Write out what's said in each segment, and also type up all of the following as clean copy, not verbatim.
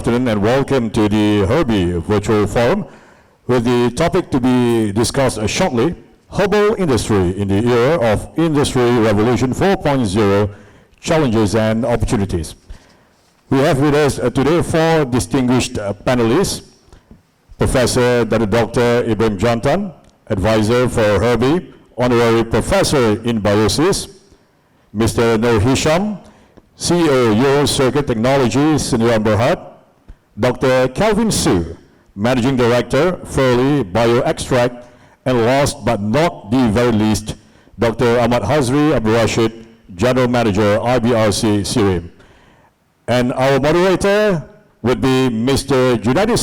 Afternoon and welcome to the Herbee Virtual Forum with the topic to be discussed shortly, Herbal Industry in the Era of Industry Revolution 4.0, Challenges and Opportunities. We have with us today four distinguished panelists, Professor Dr. Ibrahim Jantan, Advisor for Herbee, Honorary Professor in INBIOSIS, Mr. Noor Hisham, CEO Euro Circuit Technology, Senior Berhad, Dr. Kelvin, Managing Director, Furley, Bioextract, and last but not the very least, Dr. Ahmad Hazri Rashid, General Manager, IBRC, SIRIM. And our moderator would be Mr. Junaidi,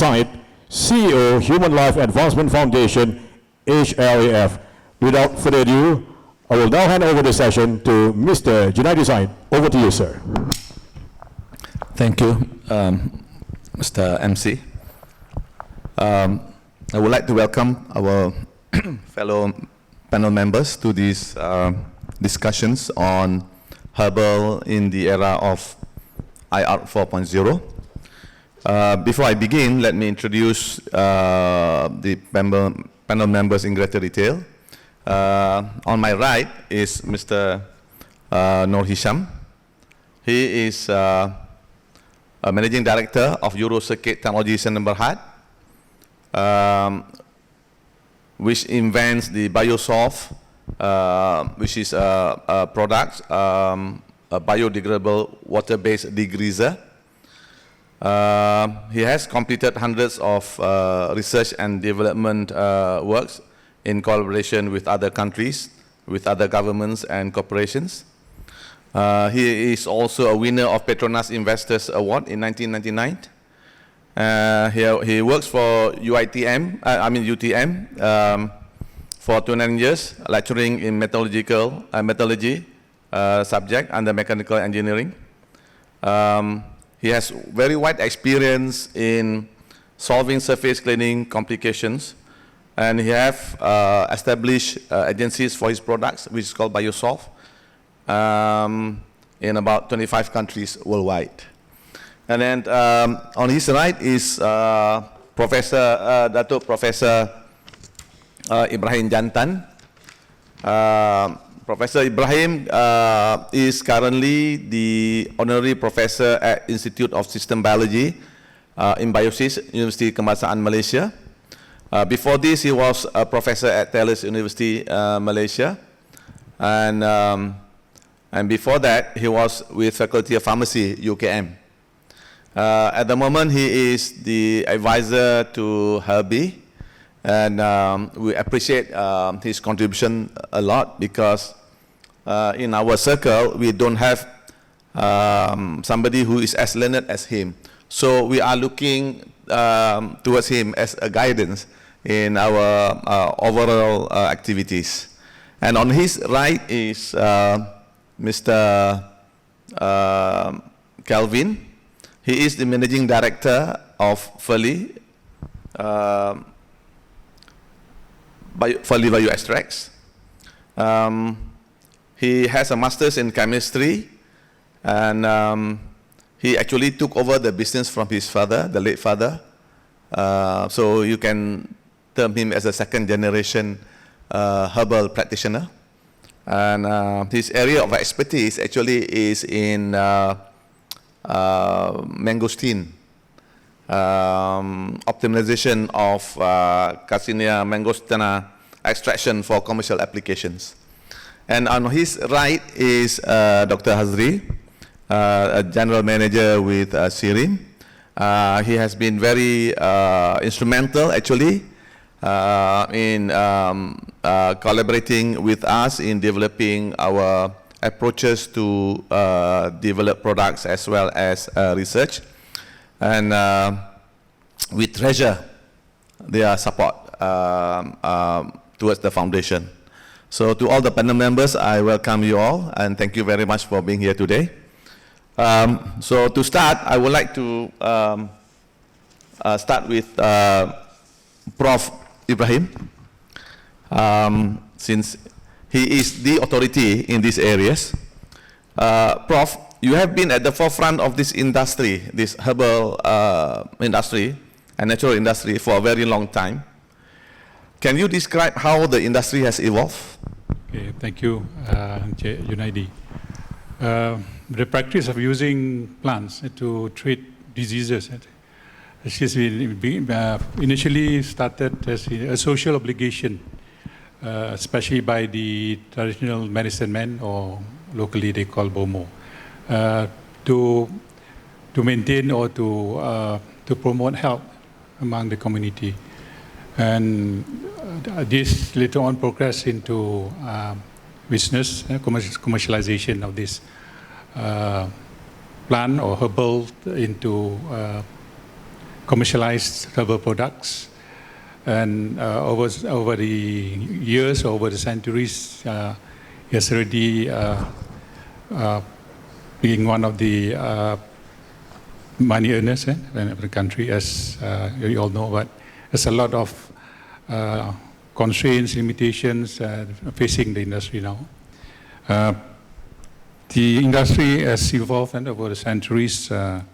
CEO, Human Life Advancement Foundation, HLAF. Without further ado, I will now hand over the session to Mr. Junaidi. Over to you, sir. Thank you, Mr. MC. I would like to welcome our fellow panel members to these discussions on Herbal in the era of IR 4.0. Before I begin, let me introduce the panel members in greater detail. On my right is Mr. Noor Hisham. He is a Managing Director of Euro Circuit Technology Center Berhad, which invents the Biosolve, which is a product, a biodegradable water-based degreaser. He has completed hundreds of research and development works in collaboration with other countries, with other governments and corporations. He is also a winner of Petronas Investors Award in 1999. He works for UTM for 29 years, lecturing in metallurgy subject under mechanical engineering. He has very wide experience in solving surface cleaning complications, and he have established agencies for his products, which is called Biosolve, in about 25 countries worldwide. And then on his right is Dato Professor Ibrahim Jantan. Professor Ibrahim is currently the Honorary Professor at Institute of System Biology in INBIOSIS, University Kebangsaan Malaysia. Before this, he was a professor at Talis University, Malaysia. And before that, he was with Faculty of Pharmacy, UKM. At the moment, he is the advisor to Herbee, and we appreciate his contribution a lot because in our circle, we don't have somebody who is as learned as him. So we are looking towards him as a guidance in our overall activities. And on his right is Mr. Kelvin. He is the Managing Director of Furley, Furley Bioextracts. He has a master's in chemistry, and he actually took over the business from his father, the late father. So you can term him as a second generation herbal practitioner. And his area of expertise actually is in mangosteen, optimization of Cassinia mangostina extraction for commercial applications. And on his right is Dr. Hazri, a general manager with SIRIM. He has been very instrumental actually in collaborating with us in developing our approaches to develop products as well as research. And we treasure their support towards the foundation. So to all the panel members, I welcome you all and thank you very much for being here today. So to start, I would like to start with Prof. Ibrahim, since he is the authority in these areas. Prof, you have been at the forefront of this industry, this herbal industry and natural industry for a very long time. Can you describe how the industry has evolved? Okay, thank you, Junaidi. The practice of using plants to treat diseases has been, initially started as a social obligation, especially by the traditional medicine men, or locally they call BOMO, to maintain or to promote health among the community. And this later on progressed into business, commercialization of this plant or herbal into commercialized herbal products. And over the years, over the centuries, it's already being one of the money earners in the country, as you all know, but there's a lot of constraints, limitations facing the industry now. The industry has evolved over the centuries to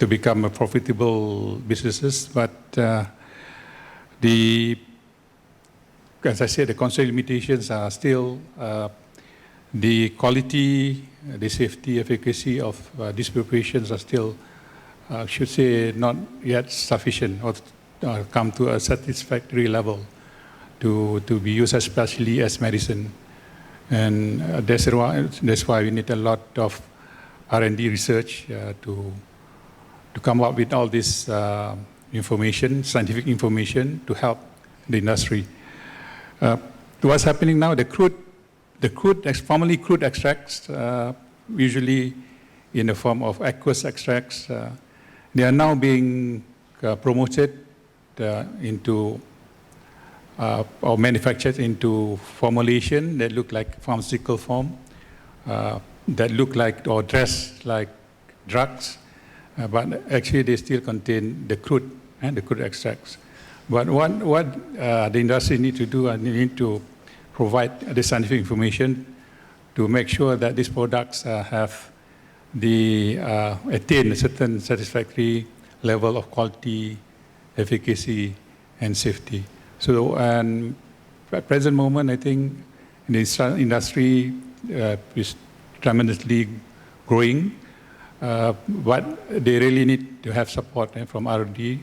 become a profitable businesses, but as I said, the constraint limitations are still the quality, the safety, efficacy of these preparations are still, should say, not yet sufficient or come to a satisfactory level to be used especially as medicine. And that's why we need a lot of R&D research to come up with all this information, scientific information, to help the industry. What's happening now, formerly crude extracts, usually in the form of aqueous extracts, they are now being promoted into or manufactured into formulation that look like pharmaceutical form, that look like or dress like drugs, but actually they still contain the crude and the crude extracts. But what the industry need to do, and they need to provide the scientific information to make sure that these products have attain a certain satisfactory level of quality, efficacy, and safety. So, and at present moment, I think the industry is tremendously growing, but they really need to have support from R&D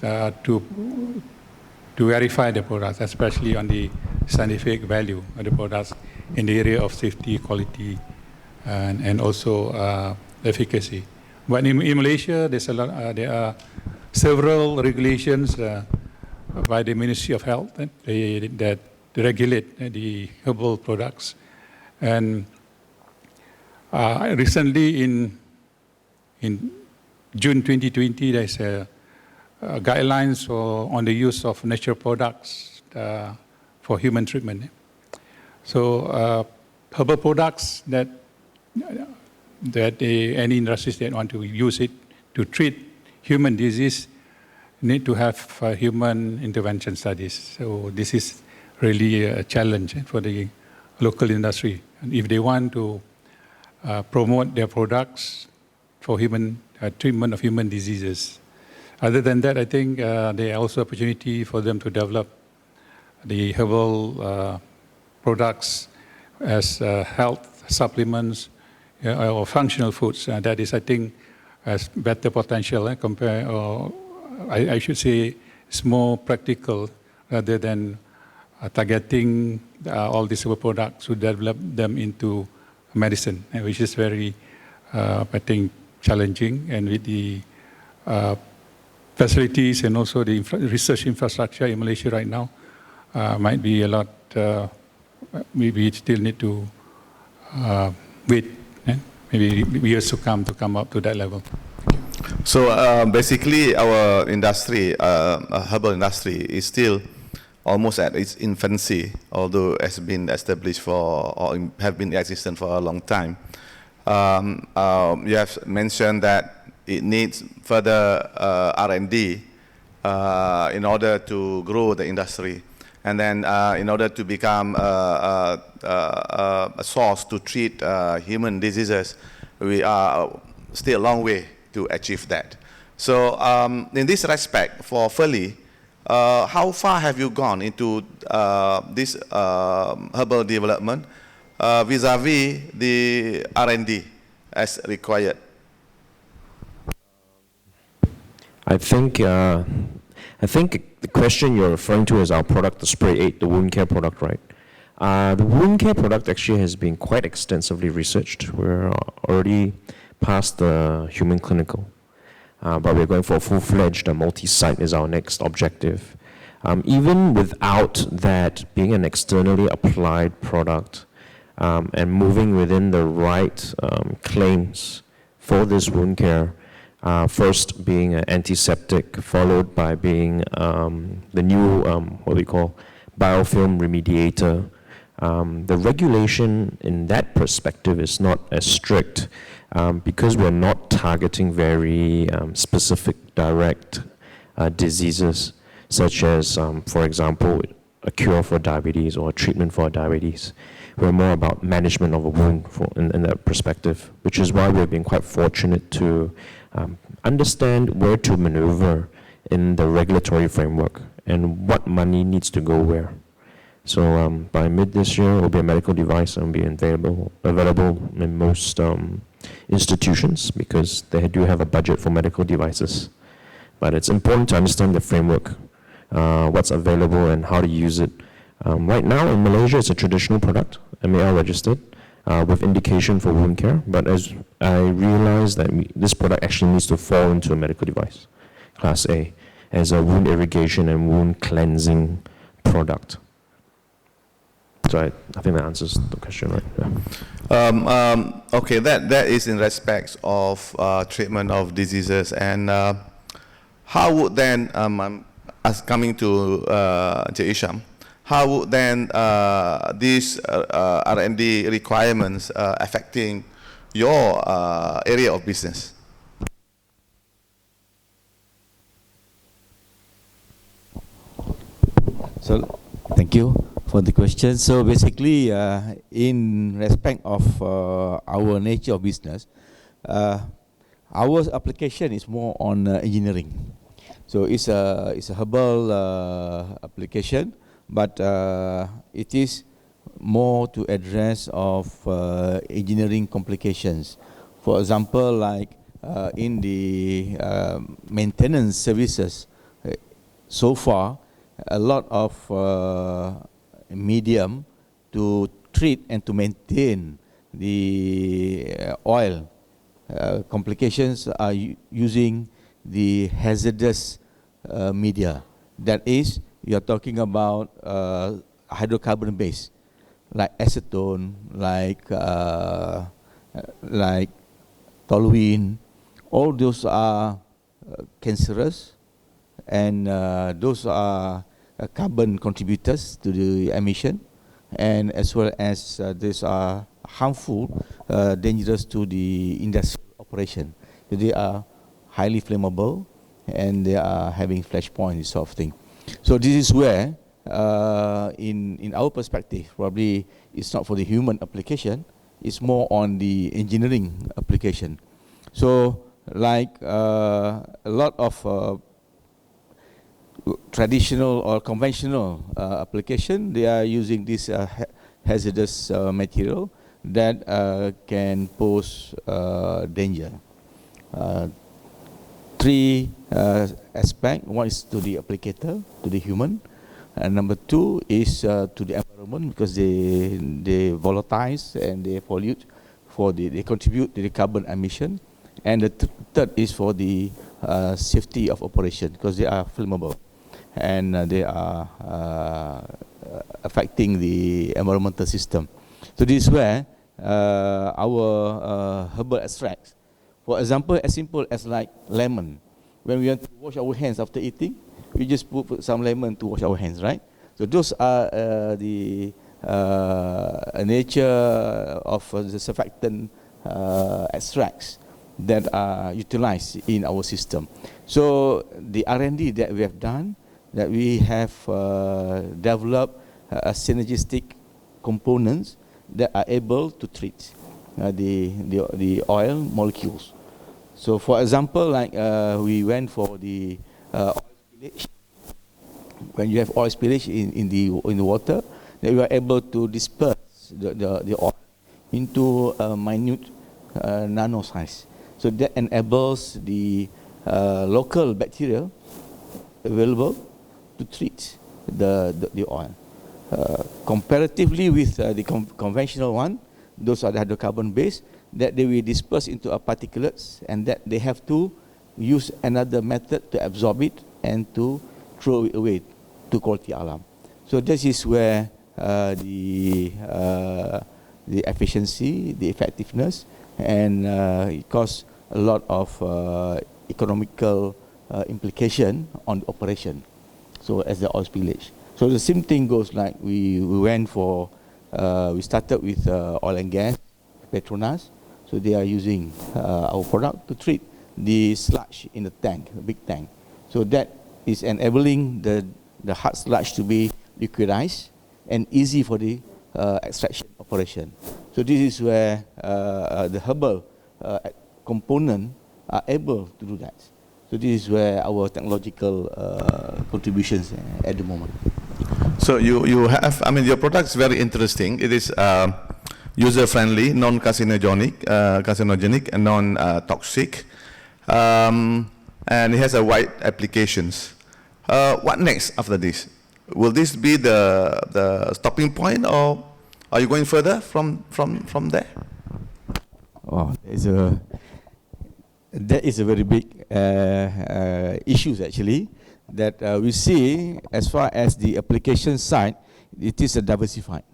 to verify the products, especially on the scientific value of the products in the area of safety, quality, and also efficacy. But in Malaysia, there are several regulations by the Ministry of Health that regulate the herbal products. And recently in June 2020, there's guidelines on the use of natural products for human treatment. So herbal products that any industries that want to use it to treat human disease need to have human intervention studies. So this is really a challenge for the local industry. And if they want to promote their products for human treatment of human diseases. Other than that, I think there are also opportunity for them to develop the herbal products as health supplements or functional foods. That is, I think, has better potential I should say it's more practical rather than targeting all these herbal products to develop them into medicine, which is very, I think, challenging. And with the facilities and also the research infrastructure in Malaysia right now, might be a lot, maybe still need to wait, maybe years to come up to that level. So basically our industry, herbal industry, is still almost at its infancy, although it has been established or have been existent for a long time. You have mentioned that it needs further R&D in order to grow the industry. And then in order to become a source to treat human diseases, we are still a long way to achieve that. So in this respect, for Furley, how far have you gone into this herbal development vis-a-vis the R&D as required? I think the question you're referring to is our product, the Spray 8, the wound care product, right? The wound care product actually has been quite extensively researched. We're already past the human clinical, but we're going for a full-fledged multi-site is our next objective. Even without that being an externally applied product and moving within the right claims for this wound care, first being an antiseptic, followed by being the new, what we call biofilm remediator. The regulation in that perspective is not as strict because we're not targeting very specific direct diseases, such as, for example, a cure for diabetes or a treatment for diabetes. We're more about management of a wound in that perspective, which is why we've been quite fortunate to understand where to maneuver in the regulatory framework and what money needs to go where. So by mid this year, it will be a medical device and be available in most institutions because they do have a budget for medical devices. But it's important to understand the framework, what's available and how to use it. Right now in Malaysia, it's a traditional product, MAL registered, with indication for wound care. But as I realized that this product actually needs to fall into a medical device, Class A, as a wound irrigation and wound cleansing product. So I think that answers the question, right? Yeah. Okay, that is in respects of treatment of diseases. And how would then, as coming to Hisham, how would then these R&D requirements affecting your area of business? So, thank you for the question. So basically, in respect of our nature of business, our application is more on engineering. So it's a herbal application, but it is more to address of engineering complications. For example, like in the maintenance services, so far, a lot of medium to treat and to maintain the oil complications are using the hazardous media. That is, you are talking about hydrocarbon base, like acetone, like toluene. All those are cancerous, and those are carbon contributors to the emission, and as well as these are harmful, dangerous to the industrial operation. So they are highly flammable, and they are having flashpoint, this sort of thing. So this is where, in our perspective, probably it's not for the human application, it's more on the engineering application. So like a lot of traditional or conventional application, they are using this hazardous material that can pose danger. Three aspects. One is to the applicator, to the human. And number two is to the environment, because they volatilize and they pollute, they contribute to the carbon emission. And the third is for the safety of operation, because they are flammable and they are affecting the environmental system. So this is where our herbal extracts, for example, as simple as like lemon. When we want to wash our hands after eating, we just put some lemon to wash our hands, right? So those are the nature of the surfactant extracts that are utilized in our system. So the R&D that we have done that we have developed synergistic components that are able to treat the oil molecules. So for example, like we went for the oil spillage. When you have oil spillage in the water, then we are able to disperse the oil into a minute nano size. So that enables the local bacteria available to treat the oil. Comparatively with the conventional one, those are the hydrocarbon based, that they will disperse into a particulates, and that they have to use another method to absorb it and to throw it away to quality alam. So this is where the efficiency, the effectiveness, and it costs a lot of economical implication on the operation. So as the oil spillage. So the same thing goes like we went for, we started with oil and gas, Petronas. So they are using our product to treat the sludge in the tank, a big tank. So that is enabling the hard sludge to be liquidized and easy for the extraction operation. So this is where the herbal component are able to do that. So this is where our technological contributions at the moment. So you have, I mean, your product is very interesting. It is user-friendly, non-carcinogenic, and non-toxic, and it has a wide applications. What next after this? Will this be the stopping point, or are you going further from there? Oh, that is a very big issues actually that we see as far as the application side. It is a diversified.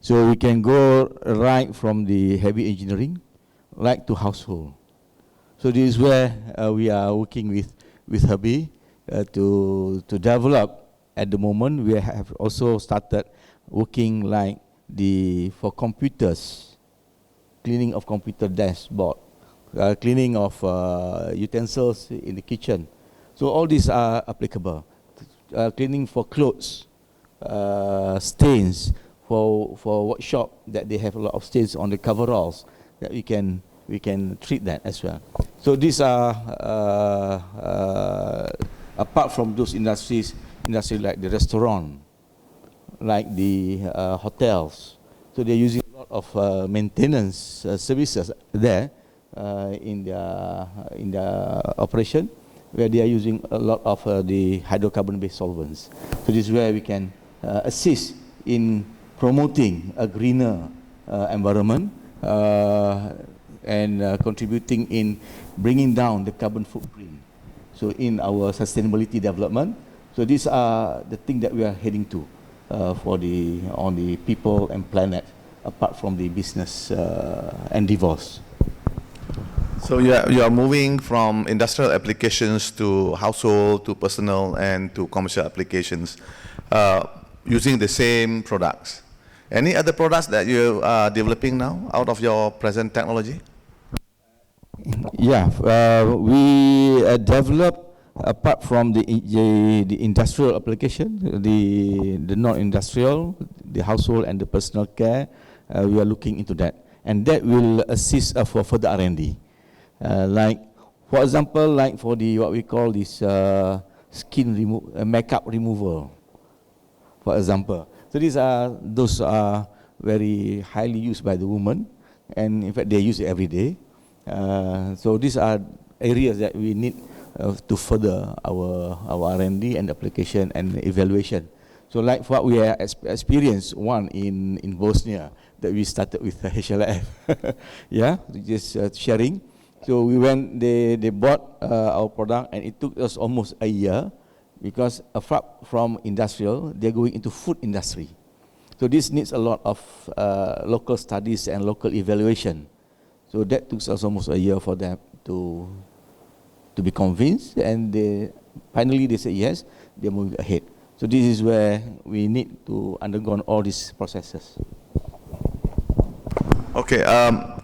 So we can go right from the heavy engineering right to household. So this is where we are working with Herbee to develop. At the moment, we have also started working like for computers, cleaning of computer dashboard, cleaning of utensils in the kitchen. So all these are applicable. Cleaning for clothes, stains for workshop that they have a lot of stains on the coveralls, that we can treat that as well. So these are apart from those industry like the restaurant, like the hotels. So they're using a lot of maintenance services there in the operation, where they are using a lot of the hydrocarbon-based solvents. So this is where we can assist in promoting a greener environment and contributing in bringing down the carbon footprint. So in our sustainability development, so these are the things that we are heading to on the people and planet, apart from the business endeavors. So you are moving from industrial applications to household, to personal, and to commercial applications using the same products. Any other products that you are developing now out of your present technology? Yeah, we develop, apart from the industrial application, the non-industrial, the household and the personal care, we are looking into that, and that will assist for further R&D. Like, for example, like for the what we call this makeup removal, for example. So those are very highly used by the women, and in fact they use it every day. So these are areas that we need to further our R&D and application and evaluation. So like what we have experienced, one in Bosnia, that we started with HLAF. Yeah, just sharing. So we went, they bought our product, and it took us almost a year, because apart from industrial, they're going into food industry. So this needs a lot of local studies and local evaluation. So that took us almost a year for them to be convinced, and finally they said yes, they're moving ahead. So this is where we need to undergo all these processes. Okay,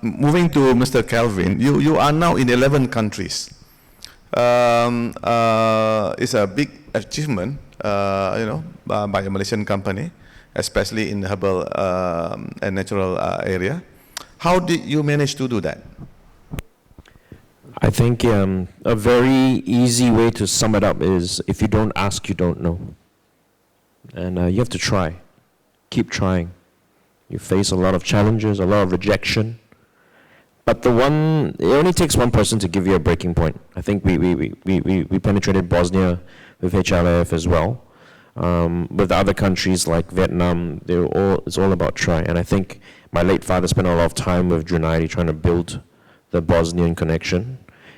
moving to Mr. Kelvin, you are now in 11 countries. It's a big achievement, by a Malaysian company, especially in the herbal and natural area. How did you manage to do that? I think a very easy way to sum it up is if you don't ask, you don't know. And you have to try. Keep trying. You face a lot of challenges, a lot of rejection. But it only takes one person to give you a breaking point. I think we penetrated Bosnia with HLAF as well. With other countries like Vietnam, it's all about try. And I think my late father spent a lot of time with Junaidi trying to build the Bosnian connection,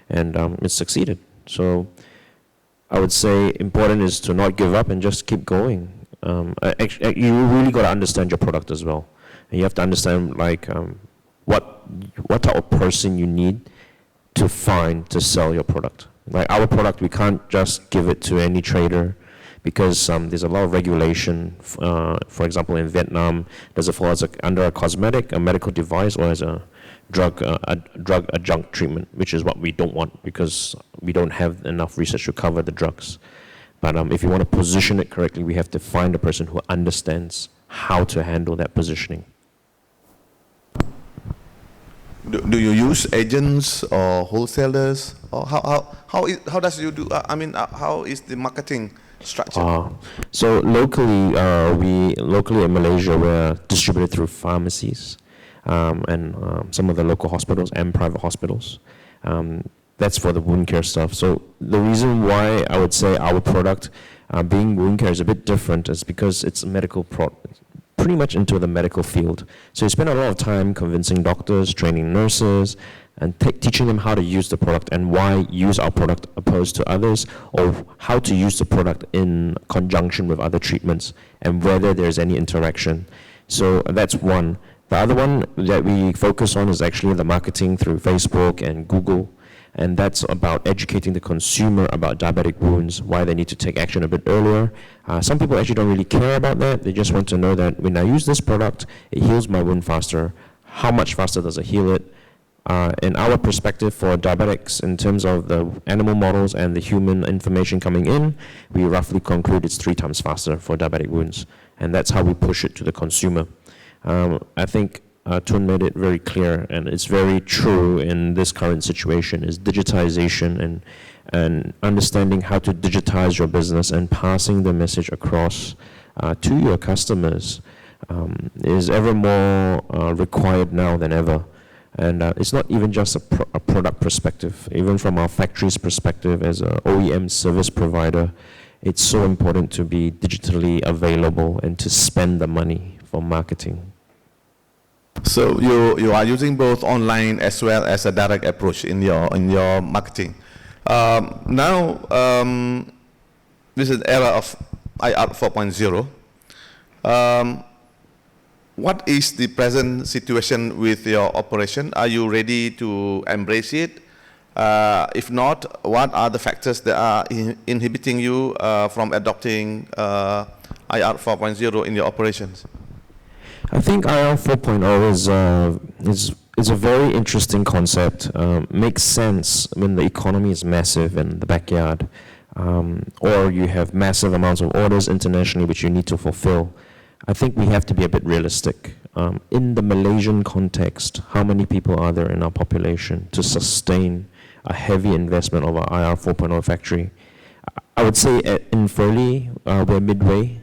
and it succeeded. So I would say important is to not give up and just keep going. You really got to understand your product as well. And you have to understand what type of person you need to find to sell your product. Like our product, we can't just give it to any trader because there's a lot of regulation. For example, in Vietnam, does it fall under a cosmetic, a medical device, or as a drug adjunct treatment, which is what we don't want because we don't have enough research to cover the drugs. But if you want to position it correctly, we have to find a person who understands how to handle that positioning. Do you use agents or wholesalers, or how does you do? How is the marketing structure? So locally in Malaysia, we're distributed through pharmacies and some of the local hospitals and private hospitals. That's for the wound care stuff. So the reason why I would say our product, being wound care, is a bit different is because it's a medical product, pretty much into the medical field. So you spend a lot of time convincing doctors, training nurses, and teaching them how to use the product and why use our product opposed to others, or how to use the product in conjunction with other treatments and whether there's any interaction. So that's one. The other one that we focus on is actually the marketing through Facebook and Google. And that's about educating the consumer about diabetic wounds, why they need to take action a bit earlier. Some people actually don't really care about that. They just want to know that when I use this product, it heals my wound faster. How much faster does it heal it? In our perspective for diabetics, in terms of the animal models and the human information coming in, we roughly conclude it's 3 times faster for diabetic wounds. And that's how we push it to the consumer. I think Tun made it very clear, and it's very true in this current situation, is digitization and understanding how to digitize your business and passing the message across to your customers is ever more required now than ever. And it's not even just a product perspective. Even from our factory's perspective as an OEM service provider, it's so important to be digitally available and to spend the money for marketing. So you are using both online as well as a direct approach in your marketing. Now this is the era of IR 4.0. What is the present situation with your operation? Are you ready to embrace it? If not, what are the factors that are inhibiting you from adopting IR 4.0 in your operations? I think IR 4.0 is a very interesting concept. Makes sense when the economy is massive in the backyard, or you have massive amounts of orders internationally which you need to fulfill. I think we have to be a bit realistic. In the Malaysian context, how many people are there in our population to sustain a heavy investment of our IR 4.0 factory? I would say in Furley, we're midway.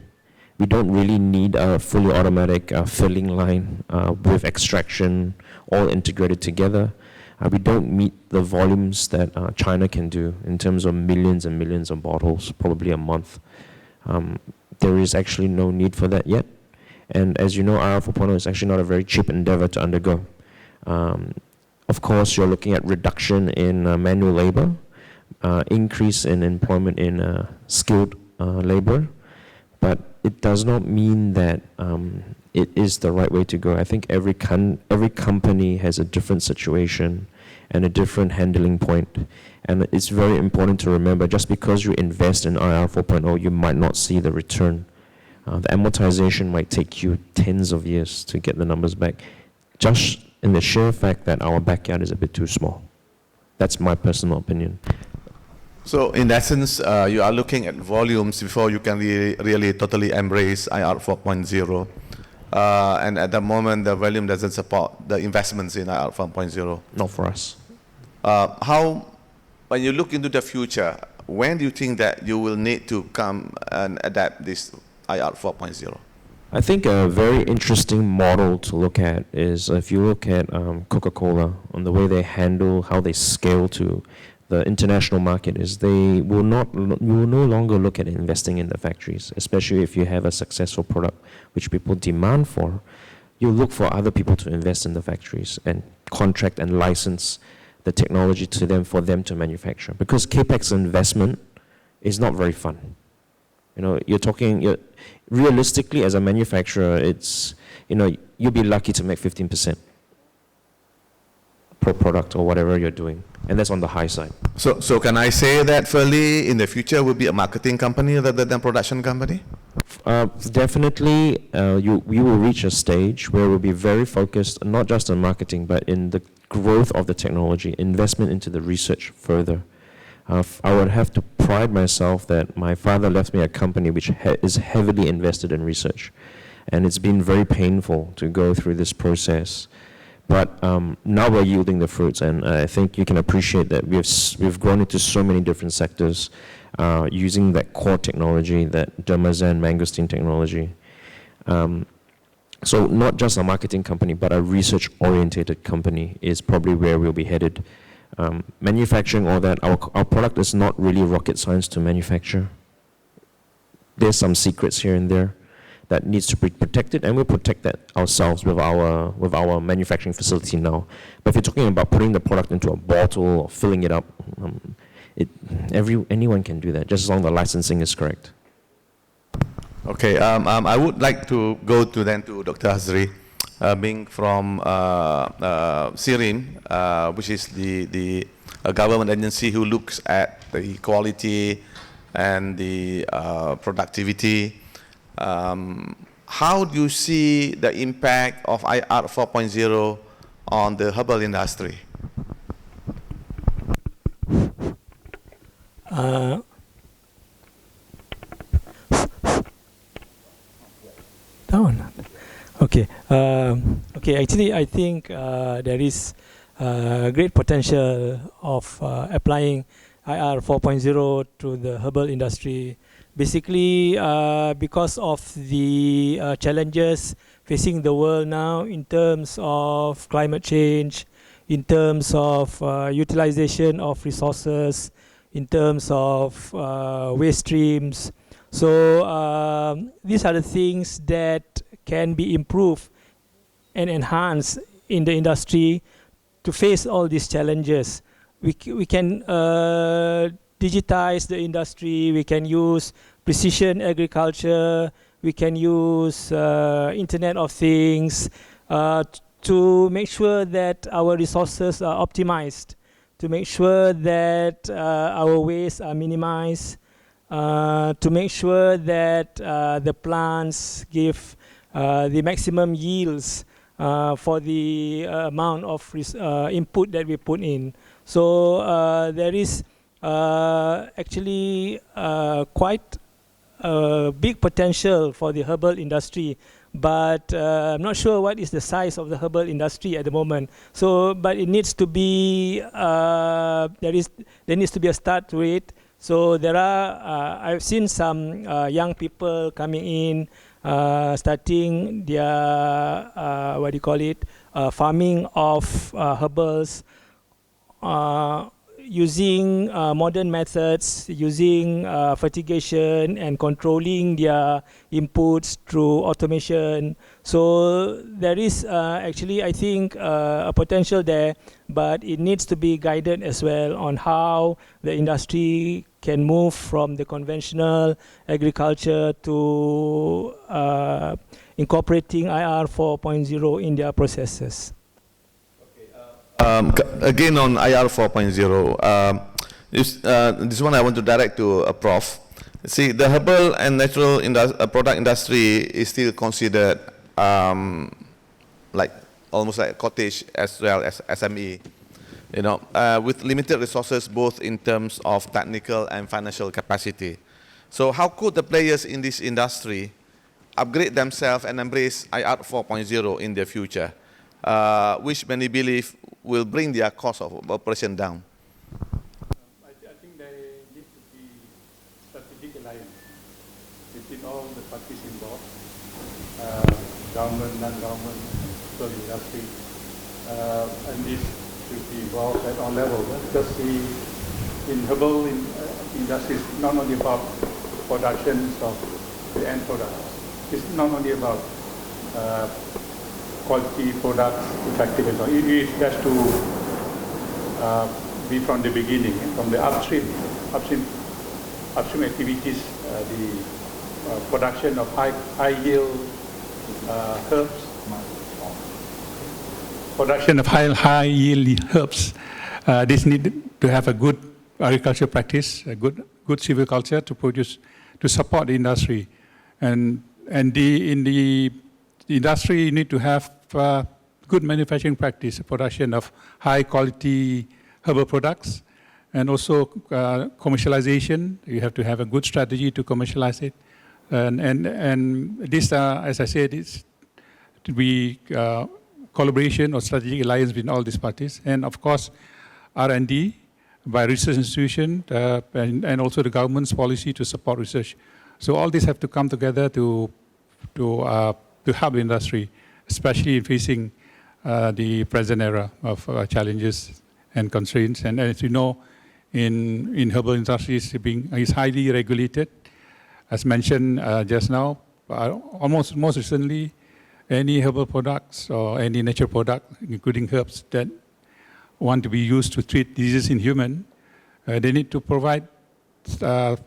We don't really need a fully automatic filling line with extraction all integrated together. We don't meet the volumes that China can do in terms of millions and millions of bottles, probably a month. There is actually no need for that yet. And as you know, IR 4.0 is actually not a very cheap endeavor to undergo. Of course, you're looking at reduction in manual labor, increase in employment in skilled labor, but it does not mean that it is the right way to go. I think every company has a different situation and a different handling point. And it's very important to remember, just because you invest in IR 4.0, you might not see the return. The amortization might take you tens of years to get the numbers back, just in the sheer fact that our backyard is a bit too small. That's my personal opinion. So in essence, you are looking at volumes before you can really totally embrace IR 4.0. And at the moment, the volume doesn't support the investments in IR 4.0. Not for us. When you look into the future, when do you think that you will need to come and adapt this IR 4.0? I think a very interesting model to look at is if you look at Coca-Cola on the way they handle, how they scale to the international market, is they will no longer look at investing in the factories, especially if you have a successful product which people demand for. You look for other people to invest in the factories and contract and license the technology to them for them to manufacture. Because capex investment is not very fun. You know, realistically as a manufacturer, it's, you'll be lucky to make 15% per product or whatever you're doing. And that's on the high side. So can I say that Furley in the future will be a marketing company rather than production company? Definitely, we will reach a stage where we'll be very focused, not just on marketing, but in the growth of the technology, investment into the research further. I would have to pride myself that my father left me a company which is heavily invested in research. And it's been very painful to go through this process. But now we're yielding the fruits, and I think you can appreciate that we've grown into so many different sectors using that core technology, that Dermazan mangosteen technology. So not just a marketing company, but a research-orientated company is probably where we'll be headed. Manufacturing all that, our product is not really rocket science to manufacture. There's some secrets here and there that needs to be protected, and we'll protect that ourselves with our manufacturing facility now. But if you're talking about putting the product into a bottle or filling it up, anyone can do that, just as long as the licensing is correct. Okay, I would like to go to Dr. Hazri, being from SIRIM, which is the government agency who looks at the quality and the productivity. How do you see the impact of IR 4.0 on the herbal industry? Down. Okay. Actually, I think there is great potential of applying IR 4.0 to the herbal industry. Basically, because of the challenges facing the world now in terms of climate change, in terms of utilization of resources, in terms of waste streams. So these are the things that can be improved and enhanced in the industry to face all these challenges. We can digitize the industry, we can use precision agriculture, we can use Internet of Things to make sure that our resources are optimized, to make sure that our wastes are minimized, to make sure that the plants give the maximum yields for the amount of input that we put in. So there is actually quite a big potential for the herbal industry, but I'm not sure what is the size of the herbal industry at the moment. So, but it needs to be there needs to be a start to it. So there are I've seen some young people coming in, starting their farming of herbals, using modern methods, using fertigation and controlling their inputs through automation. So there is actually, I think, a potential there, but it needs to be guided as well on how the industry can move from the conventional agriculture to incorporating IR 4.0 in their processes. Again on IR 4.0, this one I want to direct to a Prof. See, the herbal and natural product industry is still considered like almost like a cottage as well as SME. with limited resources both in terms of technical and financial capacity. So how could the players in this industry upgrade themselves and embrace IR 4.0 in the future, which many believe will bring their cost of operation down? I think there needs to be strategic alliance between all the parties involved, government, non-government, social industry, and this should be involved at all levels. Because in herbal industry, it's not only about productions of the end product. It's not only about quality products, effective and so on. It has to be from the beginning, from the upstream activities, the production of high yield herbs. Production of high yield herbs. This need to have a good agricultural practice, a good silviculture to support the industry, and in the industry you need to have good manufacturing practice, production of high quality herbal products, and also commercialization. You have to have a good strategy to commercialize it, and this, as I said, is to be collaboration or strategic alliance between all these parties, and of course R&D by research institution and also the government's policy to support research. So all these have to come together to help the industry, especially in facing the present era of challenges and constraints. And as you know, in herbal industries is highly regulated, as mentioned just now. Most recently, any herbal products or any natural product, including herbs that want to be used to treat diseases in human, they need to provide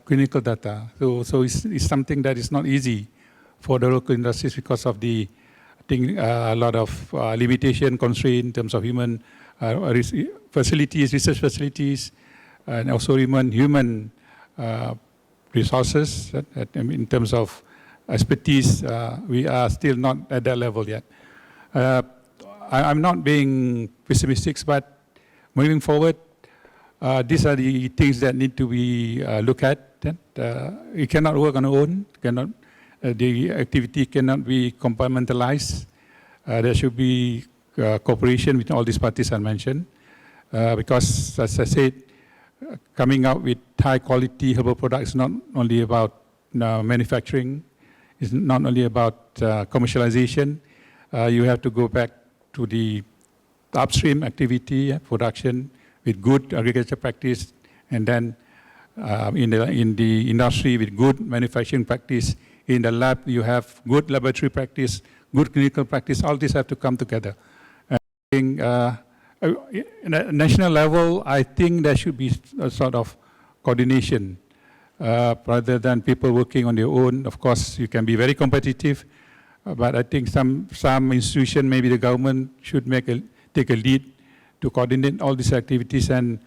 clinical data. So it's something that is not easy for the local industries because of the, I think, a lot of limitation, constraint in terms of human facilities, research facilities, and also human resources. In terms of expertise, we are still not at that level yet. I'm not being pessimistic, but moving forward, these are the things that need to be looked at. It cannot work on its own. The activity cannot be compartmentalized. There should be cooperation with all these parties I mentioned, because, as I said, coming out with high quality herbal products is not only about manufacturing, it's not only about commercialization. You have to go back to the upstream activity, production with good agriculture practice, and then in the industry with good manufacturing practice. In the lab, you have good laboratory practice, good clinical practice. All these have to come together. I think, at national level, I think there should be a sort of coordination rather than people working on their own. Of course, you can be very competitive, but I think some institution, maybe the government, should take a lead to coordinate all these activities and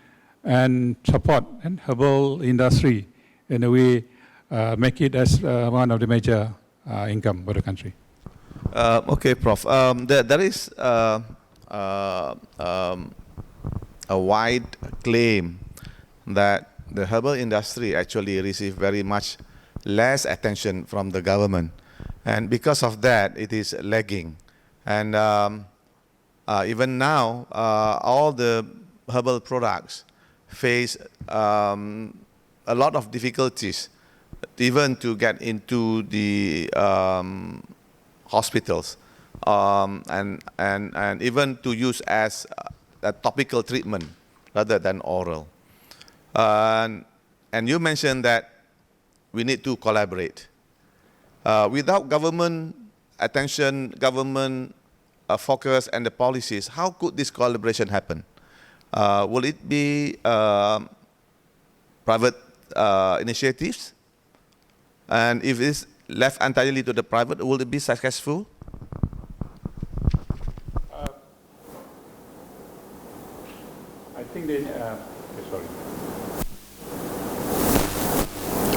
support and herbal industry in a way, make it as one of the major income for the country. Okay, Prof. There is a wide claim that the herbal industry actually receives very much less attention from the government, and because of that, it is lagging. And even now, all the herbal products face a lot of difficulties, even to get into the hospitals, and even to use as a topical treatment rather than oral. And you mentioned that we need to collaborate. Without government attention, government focus, and the policies, how could this collaboration happen? Will it be private initiatives? And if it's left entirely to the private, will it be successful? I think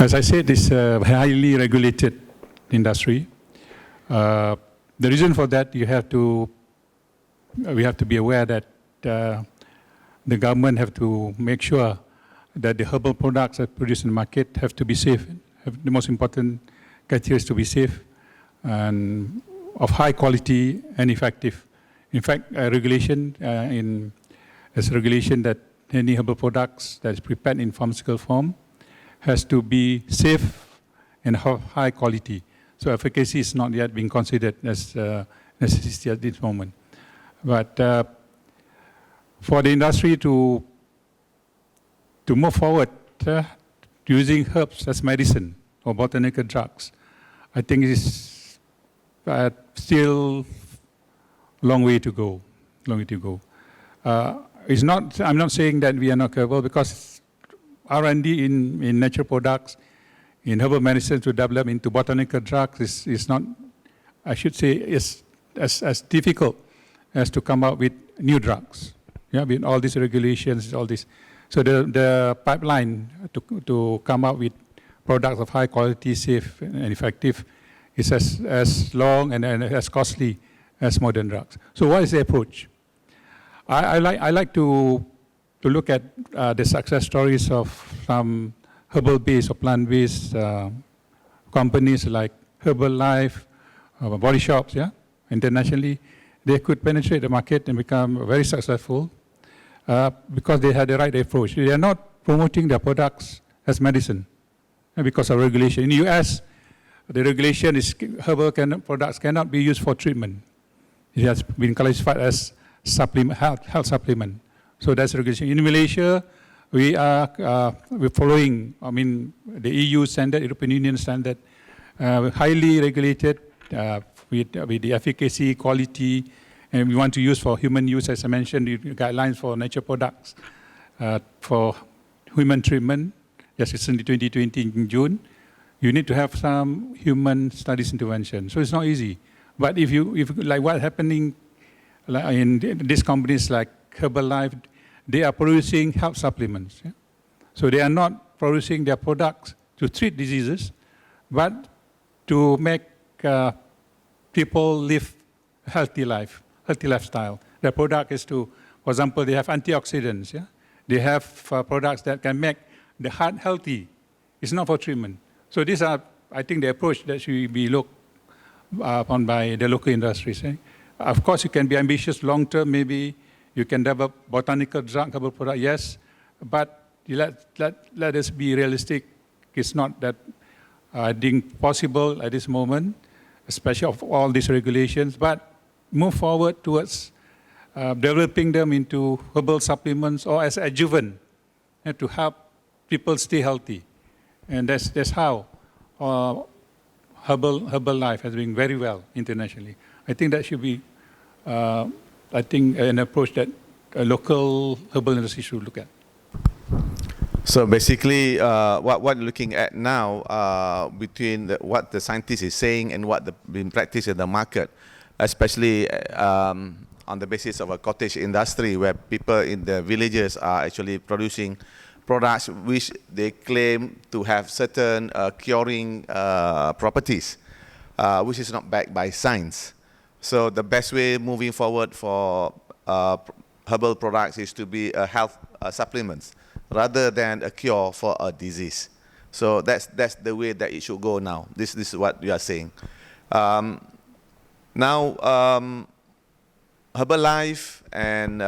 as I said, this highly regulated industry. The reason for that, we have to be aware that the government have to make sure that the herbal products that produced in the market have to be safe. The most important criteria is to be safe and of high quality and effective. In fact, regulation there's a regulation that any herbal products that is prepared in pharmaceutical form has to be safe and have high quality. So efficacy is not yet being considered as necessity at this moment. But for the industry to move forward using herbs as medicine or botanical drugs, I think it's still long way to go. I'm not saying that we are not capable, because R&D in natural products, in herbal medicine to develop into botanical drugs is not, I should say, is as difficult as to come up with new drugs. Yeah, with all these regulations, all this. So the pipeline to come up with products of high quality, safe and effective is as long and as costly as modern drugs. So what is the approach? I like to look at the success stories of some herbal-based or plant-based companies like Herbalife, body shops, yeah, internationally. They could penetrate the market and become very successful because they had the right approach. They are not promoting their products as medicine because of regulation. In the US, the regulation is herbal products cannot be used for treatment. It has been classified as health supplement. So that's regulation. In Malaysia, we're following, the EU standard, European Union standard, highly regulated with the efficacy, quality, and we want to use for human use, as I mentioned, the guidelines for nature products for human treatment. Yes, it's in 2020 in June. You need to have some human studies intervention. So it's not easy. But if like what's happening in these companies like Herbalife, they are producing health supplements. Yeah? So they are not producing their products to treat diseases, but to make people live a healthy lifestyle. Their product is to, for example, they have antioxidants. Yeah? They have products that can make the heart healthy. It's not for treatment. So these are, I think, the approach that should be looked upon by the local industries. Eh? Of course, you can be ambitious long-term, maybe you can develop botanical drug, herbal product, yes, but let us be realistic. It's not that I think possible at this moment, especially of all these regulations, but move forward towards developing them into herbal supplements or as adjuvant to help people stay healthy. And that's how herbal life has been very well internationally. I think that should be an approach that a local herbal industry should look at. So basically, what we're looking at now between what the scientist is saying and what being practiced in the market, especially on the basis of a cottage industry where people in the villages are actually producing products which they claim to have certain curing properties, which is not backed by science. So the best way moving forward for herbal products is to be a health supplements rather than a cure for a disease. So that's the way that it should go now. This is what you are saying. Now, Herbalife and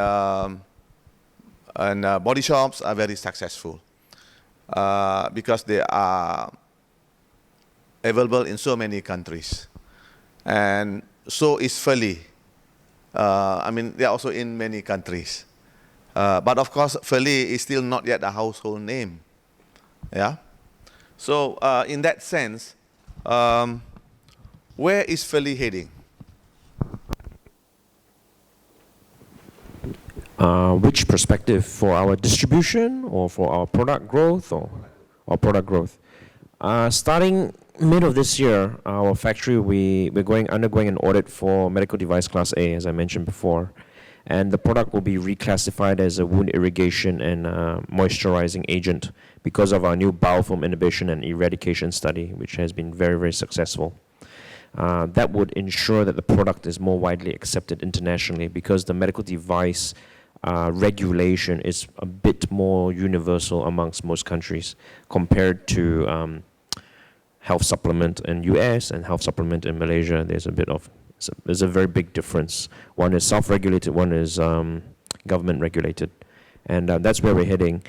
body shops are very successful because they are available in so many countries. And so is Furley. They are also in many countries. But of course, Furley is still not yet a household name. Yeah. So in that sense, where is Furley heading? Which perspective, for our distribution or for our product growth or product growth? Starting mid of this year, our factory, we're undergoing an audit for medical device class A, as I mentioned before. And the product will be reclassified as a wound irrigation and moisturizing agent because of our new biofilm inhibition and eradication study, which has been very, very successful. That would ensure that the product is more widely accepted internationally because the medical device regulation is a bit more universal amongst most countries compared to health supplement in US and health supplement in Malaysia. There's a very big difference. One is self-regulated, one is government regulated, and that's where we're heading.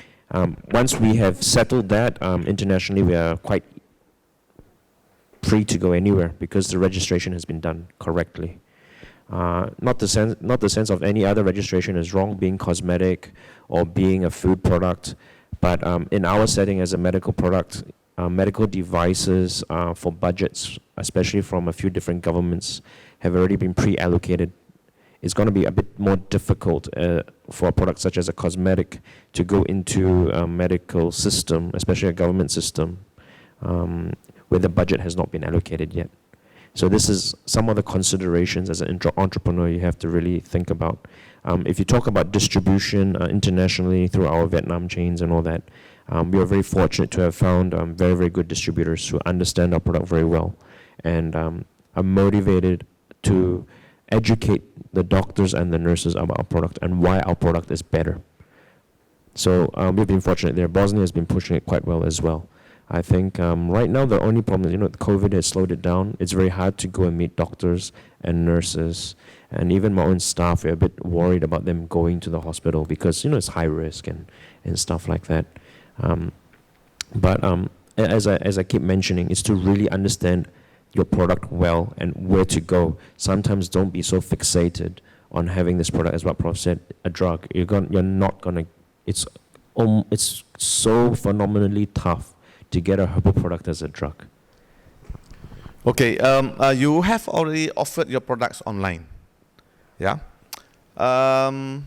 Once we have settled that internationally, we are quite free to go anywhere because the registration has been done correctly. Not the sense of any other registration is wrong, being cosmetic or being a food product, but in our setting as a medical product, medical devices for budgets, especially from a few different governments, have already been pre-allocated. It's going to be a bit more difficult for a product such as a cosmetic to go into a medical system, especially a government system, where the budget has not been allocated yet. So this is some of the considerations as an entrepreneur you have to really think about. If you talk about distribution internationally through our Vietnam chains and all that, we are very fortunate to have found very, very good distributors who understand our product very well and are motivated to educate the doctors and the nurses about our product and why our product is better. So we've been fortunate there. Bosnia has been pushing it quite well as well. I think right now the only problem is, COVID has slowed it down. It's very hard to go and meet doctors and nurses, and even my own staff. We're a bit worried about them going to the hospital because it's high risk and stuff like that. But as I keep mentioning, it's to really understand your product well and where to go. Sometimes don't be so fixated on having this product, as what Prof said, a drug. You're not gonna. It's so phenomenally tough to get a herbal product as a drug. Okay, you have already offered your products online, yeah? And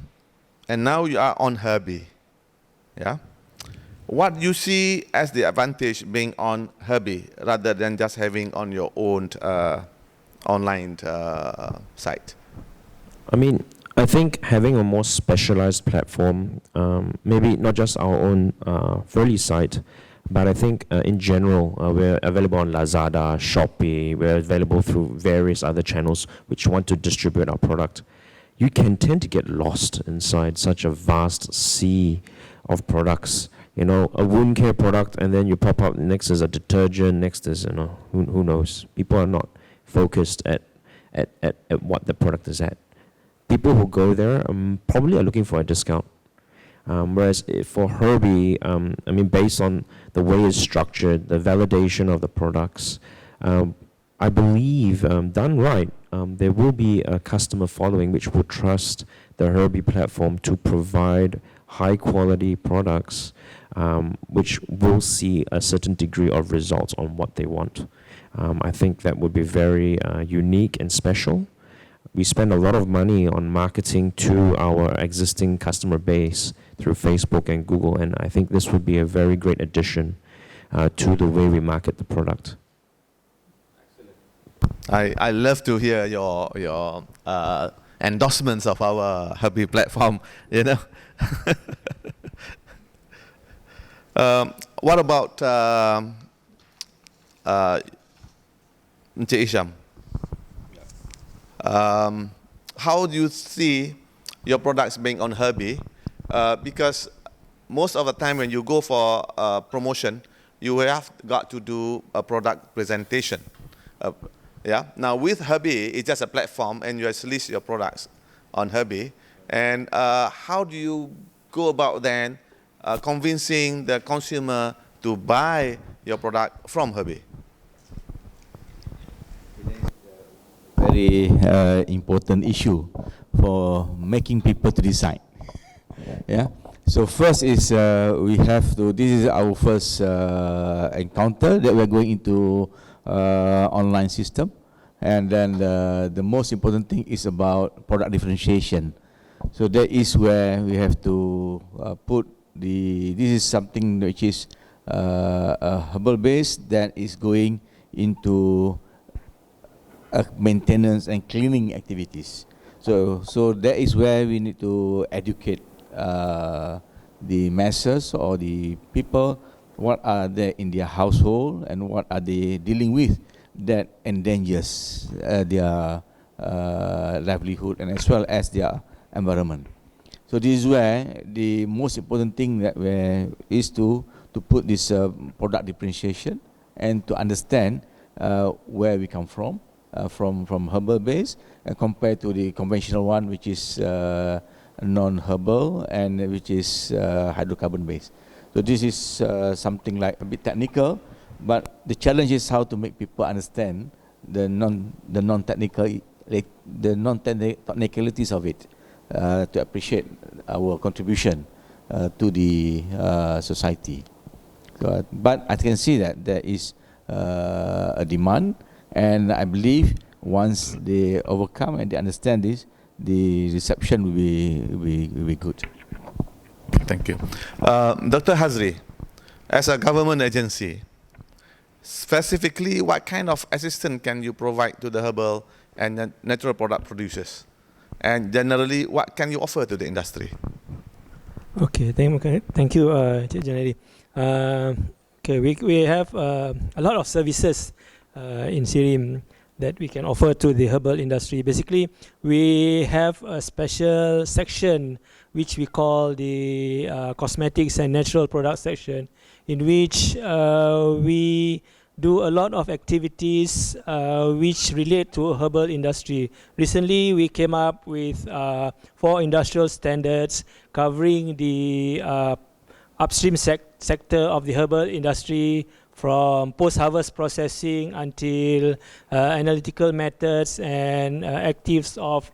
now you are on Herbee, yeah? What you see as the advantage being on Herbee rather than just having on your own online site? I think having a more specialized platform, maybe not just our own Furley site, but I think in general, we're available on Lazada, Shopee, we're available through various other channels which want to distribute our product. You can tend to get lost inside such a vast sea of products. A wound care product, and then you pop up, next is a detergent, next is, who knows. People are not focused at what the product is at. People who go there probably are looking for a discount. Whereas for Herbee, based on the way it's structured, the validation of the products, I believe, done right, there will be a customer following which will trust the Herbee platform to provide high-quality products which will see a certain degree of results on what they want. I think that would be very unique and special. We spend a lot of money on marketing to our existing customer base through Facebook and Google, and I think this would be a very great addition to the way we market the product. I love to hear your endorsements of our Herbee platform. What about Encik Hisham? How do you see your products being on Herbee? Because most of the time when you go for promotion, you have got to do a product presentation. Now with Herbee, it's just a platform and you just list your products on Herbee. And how do you go about then convincing the consumer to buy your product from Herbee? Very important issue for making people to decide. Yeah. So first is we have to. This is our first encounter that we're going into online system, and then the most important thing is about product differentiation. So that is where we have to put the. This is something which is a herbal base that is going into maintenance and cleaning activities. So that is where we need to educate the masses or the people what are they in their household and what are they dealing with that endangers their livelihood and as well as their environment. So this is where the most important thing that is to put this product differentiation and to understand where we come from herbal base compared to the conventional one, which is non-herbal and which is hydrocarbon based. So this is something like a bit technical, but the challenge is how to make people understand the non-technicalities of it, to appreciate our contribution to the society. So, but I can see that there is a demand, and I believe once they overcome and they understand this, the reception will be good. Thank you. Dr. Hazri, as a government agency, specifically what kind of assistance can you provide to the herbal and natural product producers? And generally, what can you offer to the industry? Okay, thank you, Junaidi. Okay, we have a lot of services in SIRIM that we can offer to the herbal industry. Basically, we have a special section which we call the cosmetics and natural products section, in which we do a lot of activities which relate to herbal industry. Recently, we came up with 4 industrial standards covering the upstream sector of the herbal industry, from post-harvest processing until analytical methods and actives of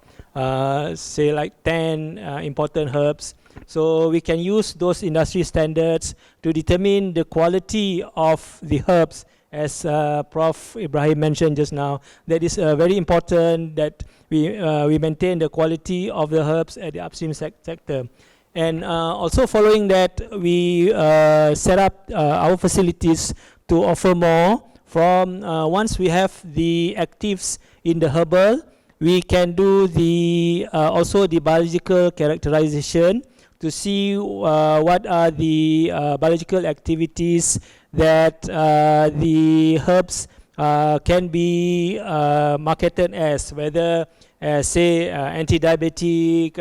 say like 10 important herbs. So we can use those industry standards to determine the quality of the herbs, as Prof. Ibrahim mentioned just now. That is very important that we maintain the quality of the herbs at the upstream sector. And also following that, we set up our facilities to offer more. From once we have the actives in the herbal, we can do the also the biological characterization to see what are the biological activities that the herbs can be marketed as, whether say anti-diabetic,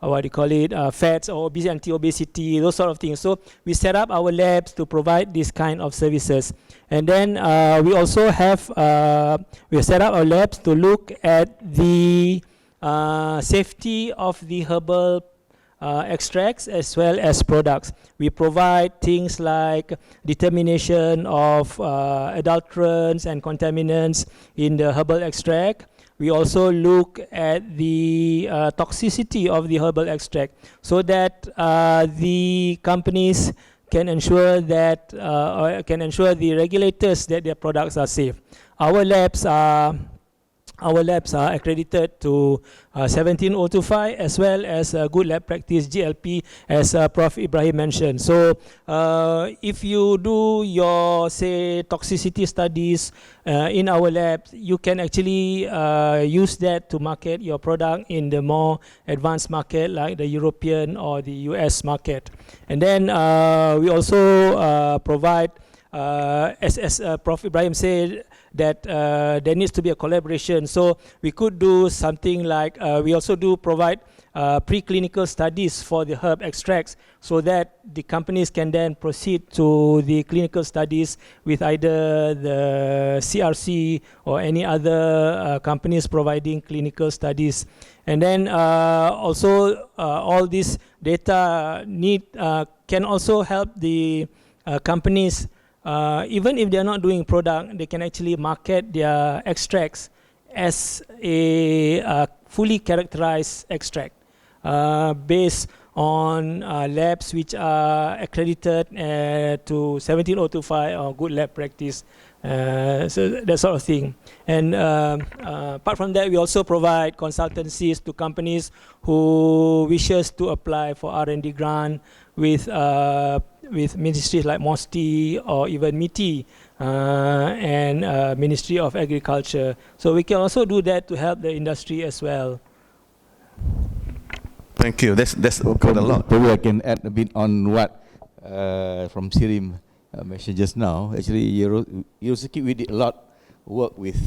what do you call it, fats or anti-obesity, those sort of things. So we set up our labs to provide this kind of services. And then we also have, we set up our labs to look at the safety of the herbal extracts as well as products. We provide things like determination of adulterants and contaminants in the herbal extract. We also look at the toxicity of the herbal extract, so that the companies can ensure that, or can ensure the regulators that their products are safe. Our labs are accredited to 17025 as well as good lab practice GLP, as Prof. Ibrahim mentioned. So if you do your, say, toxicity studies in our labs, you can actually use that to market your product in the more advanced market like the European or the US market. And then we also provide, as Prof. Ibrahim said, that there needs to be a collaboration. So we could do something like, we also do provide preclinical studies for the herb extracts, so that the companies can then proceed to the clinical studies with either the CRC or any other companies providing clinical studies. And then also all this data can also help the companies. Even if they're not doing product, they can actually market their extracts as a fully characterized extract based on labs which are accredited to 17025 or good lab practice. So that sort of thing. And apart from that, we also provide consultancies to companies who wishes to apply for R&D grant with ministries like MOSTI or even MITI and Ministry of Agriculture. So we can also do that to help the industry as well. Thank you. That's quite a lot. Probably I can add a bit on what from SIRIM mentioned just now. Actually, EuroSecure, we did a lot work with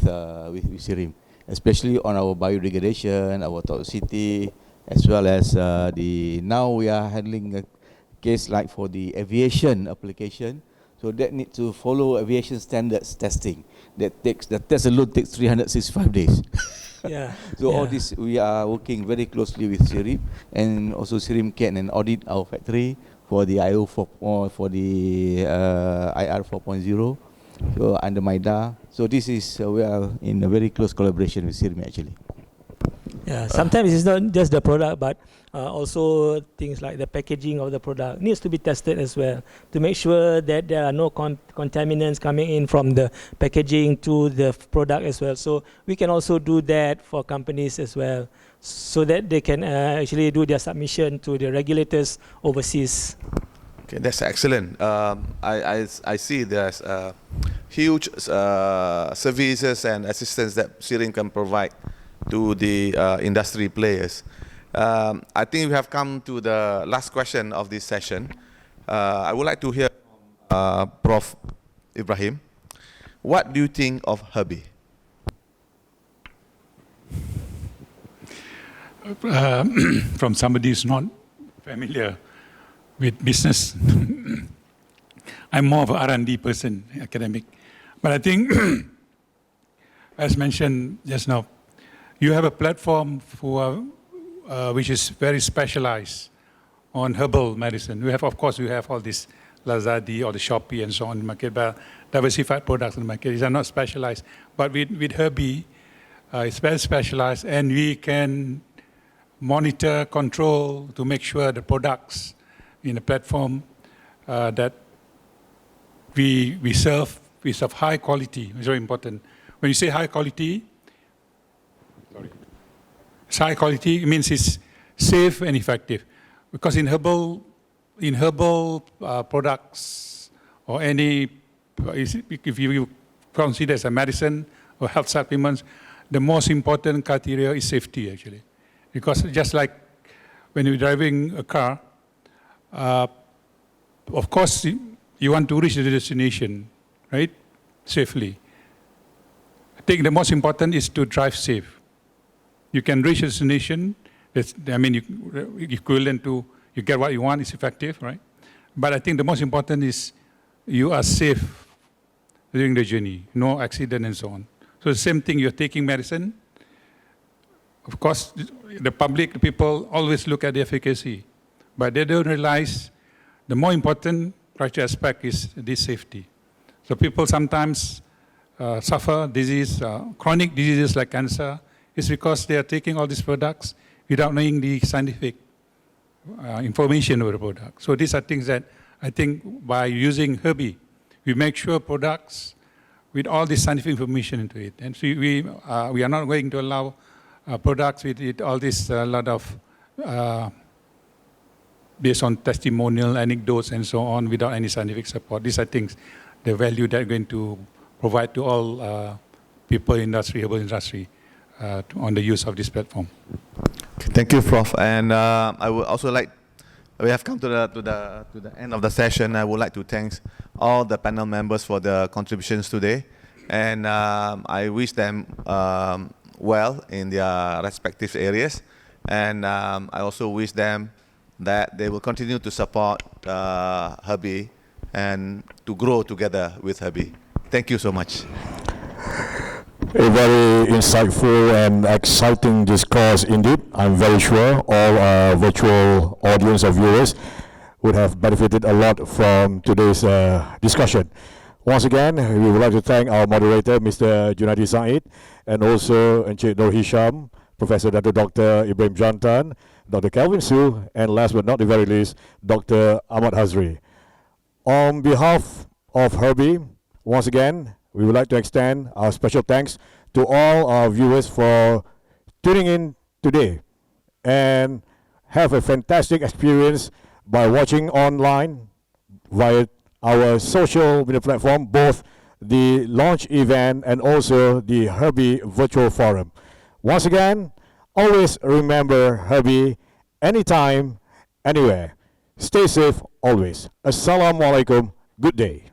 SIRIM, especially on our biodegradation, our toxicity, as well as now we are handling a case like for the aviation application. So that need to follow aviation standards testing. The test alone takes 365 days. Yeah. So all Yeah. this we are working very closely with SIRIM, and also SIRIM can audit our factory for the for the IR 4.0. So under MIDA. So this is we are in a very close collaboration with SIRIM actually. Yeah, sometimes it's not just the product, but also things like the packaging of the product needs to be tested as well to make sure that there are no contaminants coming in from the packaging to the product as well. So we can also do that for companies as well, so that they can actually do their submission to the regulators overseas. Okay, that's excellent. I see there's huge services and assistance that SIRIM can provide to the industry players. I think we have come to the last question of this session. I would like to hear from Prof. Ibrahim. What do you think of Herbee? From somebody who's not familiar with business, I'm more of an R&D person, academic. But I think, as mentioned just now, you have a platform for which is very specialized on herbal medicine. We have, of course, we have all this Lazada or the Shopee and so on in the market, but diversified products in the market. These are not specialized. But with Herbee, it's very specialized, and we can monitor, control to make sure the products in the platform that we serve is of high quality. It's very important. When you say high quality, it's high quality, it means it's safe and effective. Because in herbal products or any, if you consider as a medicine or health supplements, the most important criteria is safety actually. Because just like when you're driving a car, of course you want to reach the destination, right, safely. I think the most important is to drive safe. You can reach a destination, equivalent to you get what you want, it's effective, right? But I think the most important is you are safe during the journey, no accident and so on. So the same thing, you're taking medicine. Of course, the public, the people always look at the efficacy, but they don't realize the more important criteria aspect is this safety. So people sometimes suffer disease, chronic diseases like cancer. It's because they are taking all these products without knowing the scientific information of the product. So these are things that I think by using Herbee, we make sure products with all this scientific information into it. And so we are not going to allow products with all this lot of based on testimonial, anecdotes, and so on without any scientific support. These are things, the value that are going to provide to all people in industry, herbal industry, on the use of this platform. Okay, thank you, Prof. And I would also like, we have come to the end of the session. I would like to thank all the panel members for their contributions today. And I wish them well in their respective areas. And I also wish them that they will continue to support Herbee and to grow together with Herbee. Thank you so much. A very insightful and exciting discourse indeed. I'm very sure all our virtual audience of viewers would have benefited a lot from today's discussion. Once again, we would like to thank our moderator, Mr. Junaidi, and also Encik Noor Hisham, Professor Dato Dr. Ibrahim Jantan, Dr. Kelvin Su, and last but not the very least, Dr. Ahmad Hazri. On behalf of Herbee, once again, we would like to extend our special thanks to all our viewers for tuning in today and have a fantastic experience by watching online via our social media platform, both the launch event and also the Herbee virtual forum. Once again, always remember Herbee anytime, anywhere. Stay safe always. Assalamualaikum. Good day.